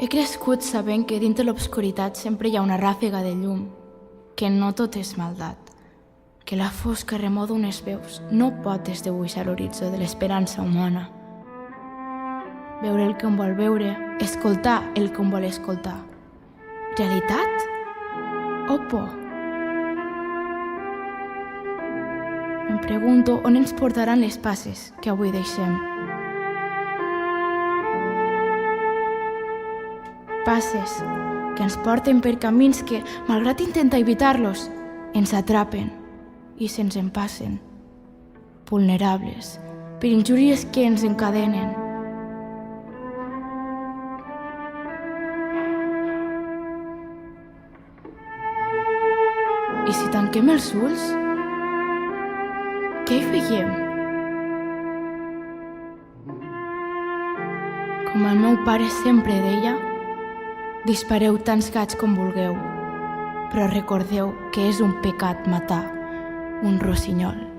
He crescut sabent que dintre l'obscuritat sempre hi ha una ràfega de llum, que no tot és maldat, que la fosca remor d'unes veus no pot desdibuixar l'horitzó de l'esperança humana. Veure el que em vol veure, escoltar el que em vol escoltar. Realitat o por? Em pregunto on ens portaran les passes que avui deixem. Passes que ens porten per camins que, malgrat intentar evitar-los, ens atrapen i se'ns empassen, vulnerables per injúries que ens encadenen. I si tanquem els ulls, què hi veiem? Com el meu pare sempre deia, dispareu tants gats com vulgueu, però recordeu que és un pecat matar un rossinyol.